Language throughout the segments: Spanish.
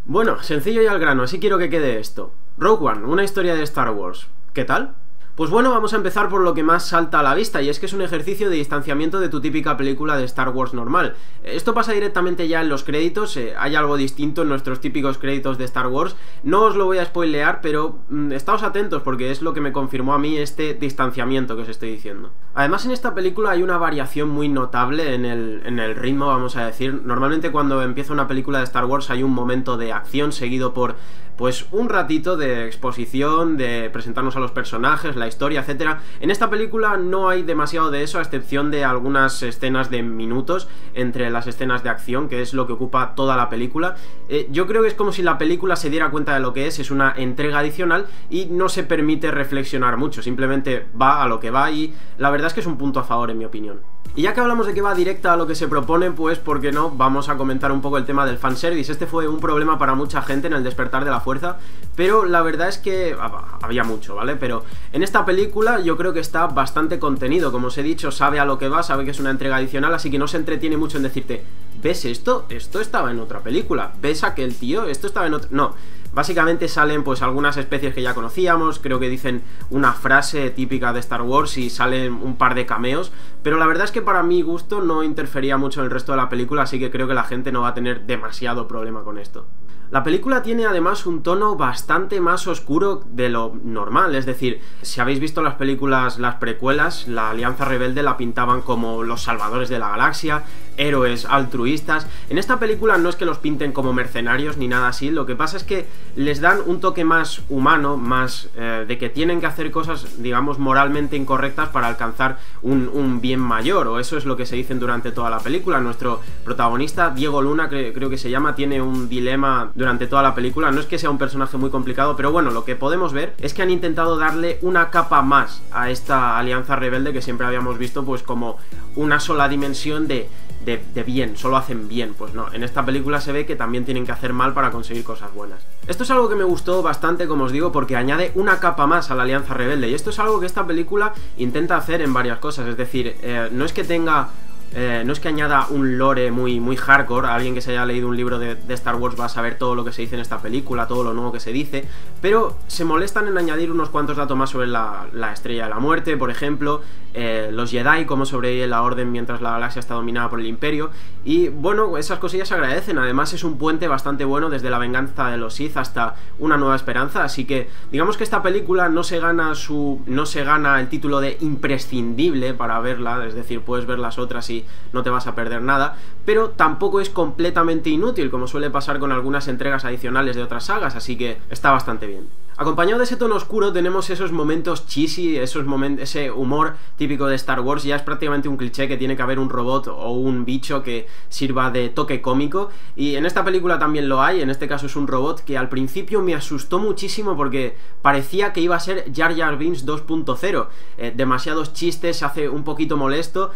Bueno, sencillo y al grano, así quiero que quede esto. Rogue One, una historia de Star Wars. ¿Qué tal? Pues bueno, vamos a empezar por lo que más salta a la vista, y es que es un ejercicio de distanciamiento de tu típica película de Star Wars normal. Esto pasa directamente ya en los créditos, hay algo distinto en nuestros típicos créditos de Star Wars. No os lo voy a spoilear, pero estáos atentos porque es lo que me confirmó a mí este distanciamiento que os estoy diciendo. Además, en esta película hay una variación muy notable en el ritmo, vamos a decir. Normalmente cuando empieza una película de Star Wars hay un momento de acción seguido por pues un ratito de exposición, de presentarnos a los personajes, la historia, etcétera. En esta película no hay demasiado de eso, a excepción de algunas escenas de minutos entre las escenas de acción, que es lo que ocupa toda la película. Yo creo que es como si la película se diera cuenta de lo que es una entrega adicional y no se permite reflexionar mucho, simplemente va a lo que va, y la verdad es que es un punto a favor en mi opinión. Y ya que hablamos de que va directa a lo que se propone, pues ¿por qué no? Vamos a comentar un poco el tema del fanservice. Este fue un problema para mucha gente en El Despertar de la Fuerza, pero la verdad es que había mucho, ¿vale? Pero en esta película yo creo que está bastante contenido. Como os he dicho, sabe a lo que va, sabe que es una entrega adicional, así que no se entretiene mucho en decirte ¿ves esto? Esto estaba en otra película. ¿Ves aquel tío? Esto estaba en otra... No. Básicamente salen pues algunas especies que ya conocíamos, creo que dicen una frase típica de Star Wars y salen un par de cameos, pero la verdad es que para mi gusto no interfería mucho en el resto de la película, así que creo que la gente no va a tener demasiado problema con esto. La película tiene además un tono bastante más oscuro de lo normal, es decir, si habéis visto las películas, las precuelas, la Alianza Rebelde la pintaban como los salvadores de la galaxia, héroes altruistas. En esta película no es que los pinten como mercenarios ni nada así, lo que pasa es que les dan un toque más humano, más de que tienen que hacer cosas, digamos, moralmente incorrectas para alcanzar un bien mayor, o eso es lo que se dicen durante toda la película. Nuestro protagonista, Diego Luna, creo que se llama, tiene un dilema durante toda la película. No es que sea un personaje muy complicado, pero bueno, lo que podemos ver es que han intentado darle una capa más a esta Alianza Rebelde que siempre habíamos visto pues como una sola dimensión de bien, solo hacen bien. Pues no, en esta película se ve que también tienen que hacer mal para conseguir cosas buenas. Esto es algo que me gustó bastante, como os digo, porque añade una capa más a la Alianza Rebelde, y esto es algo que esta película intenta hacer en varias cosas. Es decir, no es que tenga... no es que añada un lore muy hardcore. Alguien que se haya leído un libro de Star Wars va a saber todo lo que se dice en esta película, todo lo nuevo que se dice, pero se molestan en añadir unos cuantos datos más sobre la Estrella de la Muerte, por ejemplo, los Jedi, cómo sobrevive la Orden mientras la galaxia está dominada por el Imperio, y bueno, esas cosillas se agradecen. Además es un puente bastante bueno desde la venganza de los Sith hasta Una Nueva Esperanza, así que digamos que esta película no se gana el título de imprescindible para verla, es decir, puedes ver las otras y no te vas a perder nada, pero tampoco es completamente inútil, como suele pasar con algunas entregas adicionales de otras sagas, así que está bastante bien. Acompañado de ese tono oscuro tenemos esos momentos cheesy, ese humor típico de Star Wars. Ya es prácticamente un cliché que tiene que haber un robot o un bicho que sirva de toque cómico, y en esta película también lo hay. En este caso es un robot que al principio me asustó muchísimo porque parecía que iba a ser Jar Jar Binks 2.0, demasiados chistes, se hace un poquito molesto.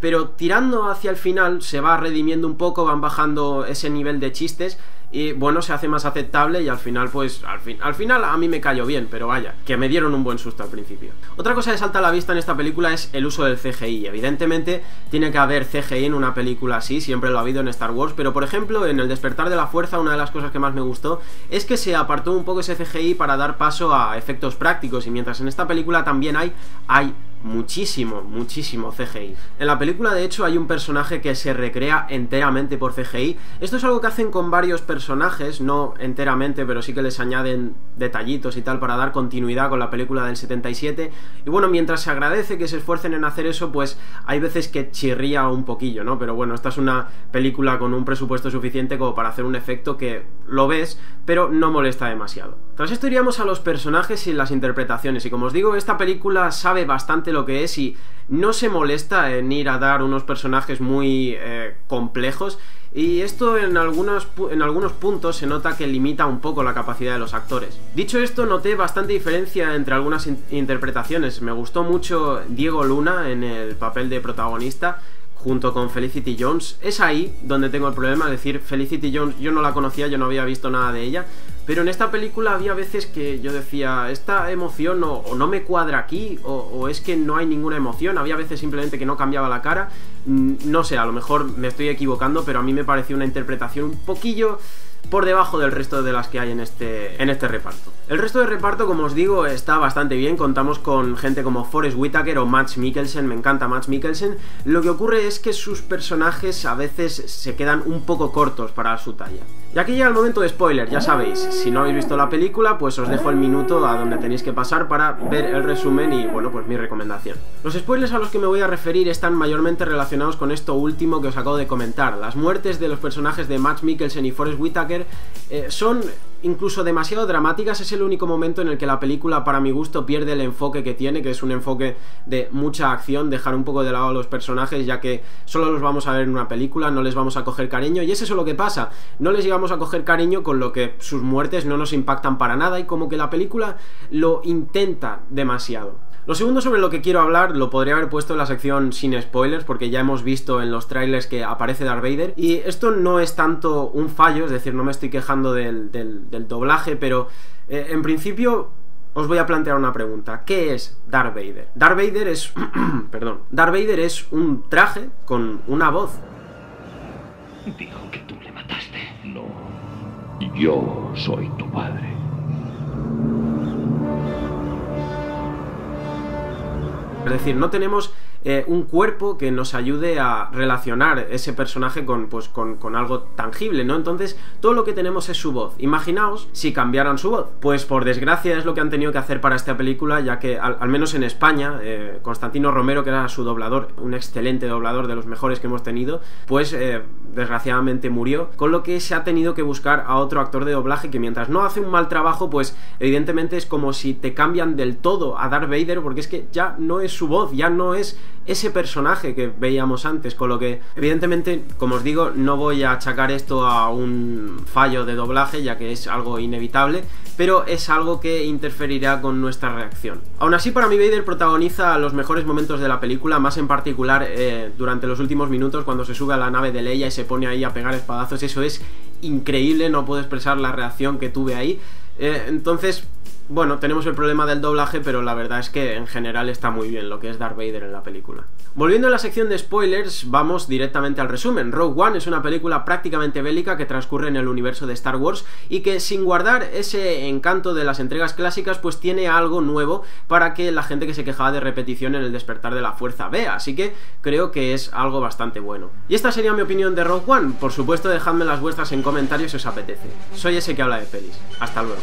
Pero tirando hacia el final se va redimiendo un poco, van bajando ese nivel de chistes y bueno, se hace más aceptable, y al final pues al final a mí me cayó bien, pero vaya, que me dieron un buen susto al principio. Otra cosa que salta a la vista en esta película es el uso del CGI. Evidentemente tiene que haber CGI en una película así, siempre lo ha habido en Star Wars, pero por ejemplo en El Despertar de la Fuerza una de las cosas que más me gustó es que se apartó un poco ese CGI para dar paso a efectos prácticos, y mientras en esta película también hay muchísimo CGI. En la película de hecho hay un personaje que se recrea enteramente por CGI. Esto es algo que hacen con varios personajes, no enteramente, pero sí que les añaden detallitos y tal para dar continuidad con la película del 77. Y bueno, mientras se agradece que se esfuercen en hacer eso, pues hay veces que chirría un poquillo, ¿no? Pero bueno, esta es una película con un presupuesto suficiente como para hacer un efecto que lo ves, pero no molesta demasiado. Tras esto iríamos a los personajes y las interpretaciones, y como os digo, esta película sabe bastante lo que es y no se molesta en ir a dar unos personajes muy complejos, y esto en algunos puntos se nota que limita un poco la capacidad de los actores. Dicho esto, noté bastante diferencia entre algunas interpretaciones. Me gustó mucho Diego Luna en el papel de protagonista junto con Felicity Jones. Es ahí donde tengo el problema, es decir, Felicity Jones yo no la conocía, yo no había visto nada de ella, pero en esta película había veces que yo decía, esta emoción o no me cuadra aquí, o es que no hay ninguna emoción. Había veces simplemente que no cambiaba la cara, no sé, a lo mejor me estoy equivocando, pero a mí me pareció una interpretación un poquillo por debajo del resto de las que hay en este reparto. El resto del reparto, como os digo, está bastante bien. Contamos con gente como Forest Whitaker o Mads Mikkelsen. Me encanta Mads Mikkelsen. Lo que ocurre es que sus personajes a veces se quedan un poco cortos para su talla. Y aquí llega el momento de spoiler, ya sabéis. Si no habéis visto la película, pues os dejo el minuto a donde tenéis que pasar para ver el resumen y, bueno, pues mi recomendación. Los spoilers a los que me voy a referir están mayormente relacionados con esto último que os acabo de comentar. Las muertes de los personajes de Mads Mikkelsen y Forest Whitaker son incluso demasiado dramáticas. Es el único momento en el que la película, para mi gusto, pierde el enfoque que tiene, que es un enfoque de mucha acción, dejar un poco de lado a los personajes, ya que solo los vamos a ver en una película, no les vamos a coger cariño, y es eso lo que pasa, no les llegamos a coger cariño, con lo que sus muertes no nos impactan para nada, y como que la película lo intenta demasiado. Lo segundo sobre lo que quiero hablar lo podría haber puesto en la sección sin spoilers, porque ya hemos visto en los trailers que aparece Darth Vader, y esto no es tanto un fallo, es decir, no me estoy quejando del doblaje, pero en principio os voy a plantear una pregunta. ¿Qué es Darth Vader? Darth Vader es... perdón. Darth Vader es un traje con una voz. Dijo que tú le mataste. No. Yo soy tu padre. Es decir, no tenemos un cuerpo que nos ayude a relacionar ese personaje con algo tangible, ¿no? Entonces, todo lo que tenemos es su voz. Imaginaos si cambiaran su voz. Pues por desgracia es lo que han tenido que hacer para esta película, ya que al menos en España, Constantino Romero, que era su doblador, un excelente doblador, de los mejores que hemos tenido, pues desgraciadamente murió, con lo que se ha tenido que buscar a otro actor de doblaje que, mientras no hace un mal trabajo, pues evidentemente es como si te cambian del todo a Darth Vader, porque es que ya no es su voz, ya no es ese personaje que veíamos antes, con lo que evidentemente, como os digo, no voy a achacar esto a un fallo de doblaje, ya que es algo inevitable, pero es algo que interferirá con nuestra reacción. Aún así, para mí Vader protagoniza los mejores momentos de la película, más en particular durante los últimos minutos, cuando se sube a la nave de Leia y se pone ahí a pegar espadazos. Eso es increíble, no puedo expresar la reacción que tuve ahí. Entonces, bueno, tenemos el problema del doblaje, pero la verdad es que en general está muy bien lo que es Darth Vader en la película. Volviendo a la sección de spoilers, vamos directamente al resumen. Rogue One es una película prácticamente bélica que transcurre en el universo de Star Wars y que, sin guardar ese encanto de las entregas clásicas, pues tiene algo nuevo para que la gente que se quejaba de repetición en El despertar de la fuerza vea, así que creo que es algo bastante bueno. Y esta sería mi opinión de Rogue One. Por supuesto, dejadme las vuestras en comentarios si os apetece. Soy ese que habla de pelis. Hasta luego.